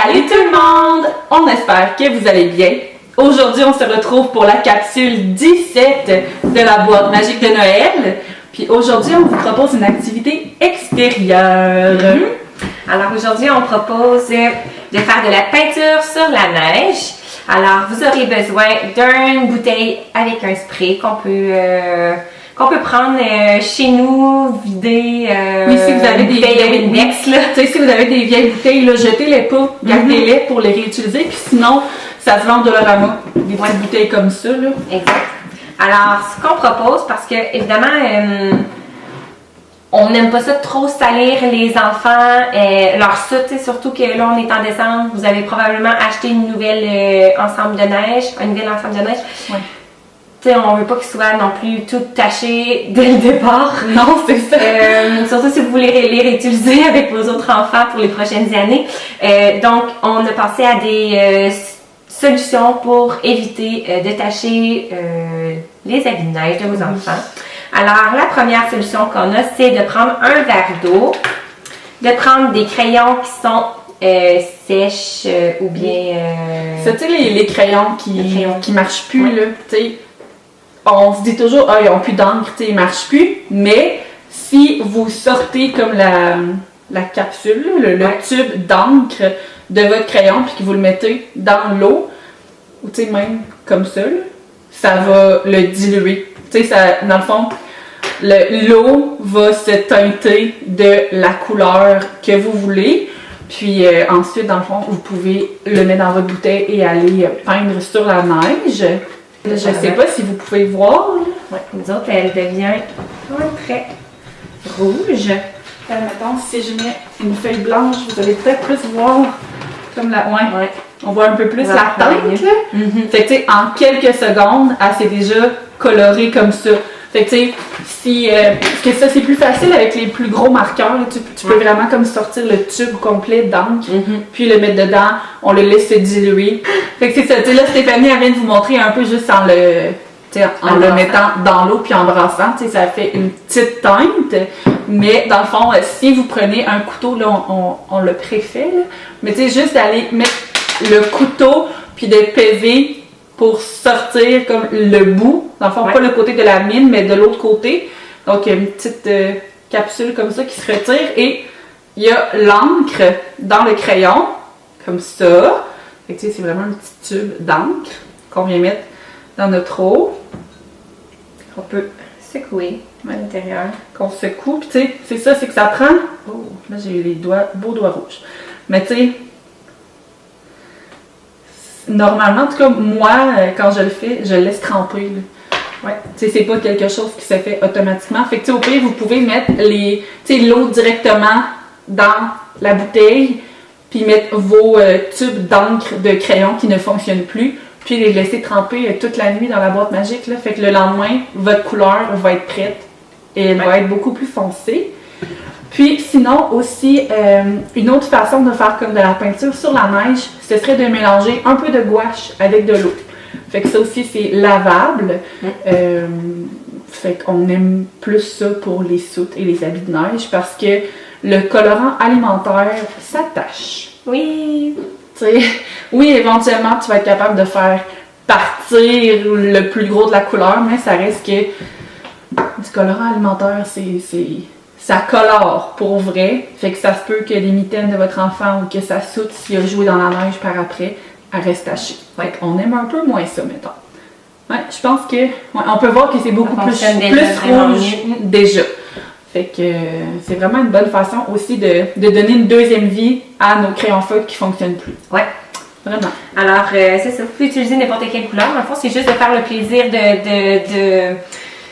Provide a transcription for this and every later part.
Salut tout le monde! On espère que vous allez bien. Aujourd'hui, on se retrouve pour la capsule 17 de la boîte magique de Noël. Puis aujourd'hui, on vous propose une activité extérieure. Alors aujourd'hui, on propose de faire de la peinture sur la neige. Alors, vous aurez besoin d'une bouteille avec un spray qu'on peut prendre chez nous, vider. Oui, si vous avez des vieilles Windex, là. Si vous avez des vieilles bouteilles, là, jetez-les pas, gardez-les pour les réutiliser. Puis sinon, ça se vend de Dollarama, des petites bouteilles comme ça, là. Exact. Alors, ce qu'on propose, parce que évidemment, on n'aime pas ça trop salir les enfants, leur soute, surtout que là on est en décembre, vous avez probablement acheté une nouvelle ensemble de neige, un nouvel ensemble de neige. Ouais. Tu sais, on veut pas qu'ils soient non plus tout tachés dès le départ. Non, c'est ça. Surtout si vous voulez les réutiliser avec vos autres enfants pour les prochaines années. Donc, on a pensé à des solutions pour éviter de tacher les habits de neige de vos enfants. Alors, la première solution qu'on a, c'est de prendre un verre d'eau, de prendre des crayons qui sont sèches ou bien... C'est, tu sais, les crayons qui marchent plus, là, tu sais, on se dit toujours, ils n'ont plus d'encre, tu sais, ils marchent plus, mais si vous sortez comme la capsule, le tube d'encre de votre crayon, puis que vous le mettez dans l'eau, ou tu sais, même comme ça, là, ça va le diluer. Tu sais, dans le fond, l'eau va se teinter de la couleur que vous voulez. Puis ensuite, dans le fond, vous pouvez le mettre dans votre bouteille et aller peindre sur la neige. Je ne sais pas si vous pouvez voir. Oui, nous autres, elle devient très rouge. Mettons, si je mets une feuille blanche, vous allez peut-être plus voir comme la... Ouais. On voit un peu plus la teinte, là. Fait que, tu sais, en quelques secondes, elle s'est déjà colorée comme ça. Fait que, tu sais, si... parce que ça, c'est plus facile avec les plus gros marqueurs, là. Tu peux vraiment comme sortir le tube complet d'encre, puis le mettre dedans, on le laisse se diluer. Fait que c'est ça, tu sais, là, Stéphanie, elle vient de vous montrer un peu juste en le mettant dans l'eau puis en brassant, tu sais, ça fait une petite teinte. Mais dans le fond, si vous prenez un couteau, là, on le préfait, là, mais tu sais, juste d'aller mettre le couteau puis de peser pour sortir comme le bout, dans le fond, pas le côté de la mine, mais de l'autre côté. Donc, il y a une petite capsule comme ça qui se retire et il y a l'encre dans le crayon, comme ça. Fait que, tu sais, c'est vraiment un petit tube d'encre qu'on vient mettre dans notre eau. On peut secouer à l'intérieur. Qu'on secoue, puis tu sais, c'est ça, c'est que ça prend... Oh, là, j'ai les beaux doigts rouges. Mais tu sais, normalement, en tout cas, moi, quand je le fais, je le laisse tremper, là. Ouais. Tu sais, c'est pas quelque chose qui se fait automatiquement. Fait que, tu sais, au pire, vous pouvez mettre l'eau directement dans la bouteille, puis mettre vos tubes d'encre de crayon qui ne fonctionnent plus, puis les laisser tremper toute la nuit dans la boîte magique, là. Fait que le lendemain, votre couleur va être prête et elle va être beaucoup plus foncée. Puis sinon aussi, une autre façon de faire comme de la peinture sur la neige, ce serait de mélanger un peu de gouache avec de l'eau. Fait que ça aussi, c'est lavable. Fait qu'on aime plus ça pour les soutes et les habits de neige parce que le colorant alimentaire s'attache. Oui! T'sais, oui, éventuellement, tu vas être capable de faire partir le plus gros de la couleur, mais ça reste que du colorant alimentaire, ça colore pour vrai. Fait que ça se peut que les mitaines de votre enfant ou que ça soute s'il a joué dans la neige par après, elle reste tachée. Fait qu'on aime un peu moins ça, mettons. Ouais, je pense que on peut voir que c'est beaucoup plus rouge déjà. Fait que c'est vraiment une bonne façon aussi de donner une deuxième vie à nos crayons feutres qui ne fonctionnent plus. Ouais. Vraiment. Alors, c'est ça. Vous pouvez utiliser n'importe quelle couleur. En fait, c'est juste de faire le plaisir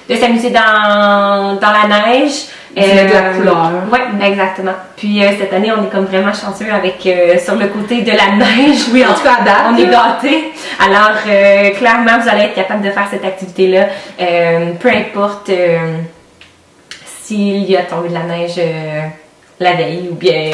de s'amuser dans la neige. De la couleur. Oui, exactement. Puis cette année, on est comme vraiment chanceux avec sur le côté de la neige. Oui, en tout cas, à date. On est gâtés. Alors, clairement, vous allez être capable de faire cette activité-là. Peu importe s'il y a tombé de la neige la veille ou bien...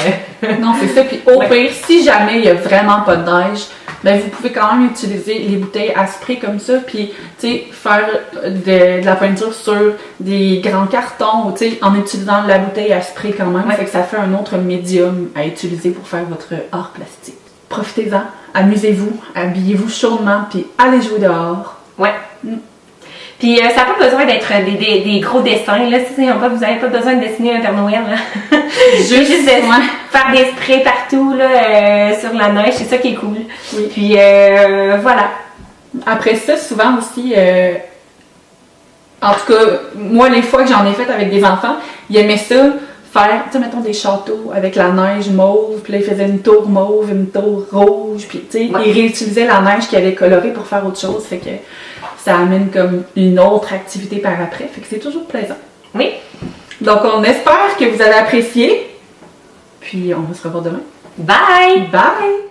Non, c'est ça. Puis au pire, si jamais il n'y a vraiment pas de neige, ben vous pouvez quand même utiliser les bouteilles à spray comme ça, puis tu sais, faire de la peinture sur des grands cartons, ou tu sais, en utilisant la bouteille à spray quand même, fait que ça fait un autre médium à utiliser pour faire votre art plastique. profitez-en, amusez-vous, habillez-vous chaudement, puis allez jouer dehors. Ouais. Puis ça n'a pas besoin d'être des gros dessins, là. Vous n'avez pas besoin de dessiner un Père Noël, là. Juste de faire des sprays partout, là, sur la neige, c'est ça qui est cool. Oui. Puis voilà. Après ça, souvent aussi, en tout cas, moi, les fois que j'en ai fait avec des enfants, ils aimaient ça, faire, tu sais, mettons des châteaux avec la neige mauve, puis là, ils faisaient une tour mauve, une tour rouge, puis tu sais, ils réutilisaient la neige qu'ils avaient colorée pour faire autre chose, fait que ça amène comme une autre activité par après, fait que c'est toujours plaisant. Oui. Donc, on espère que vous avez apprécié, puis on va se revoir demain. Bye! Bye!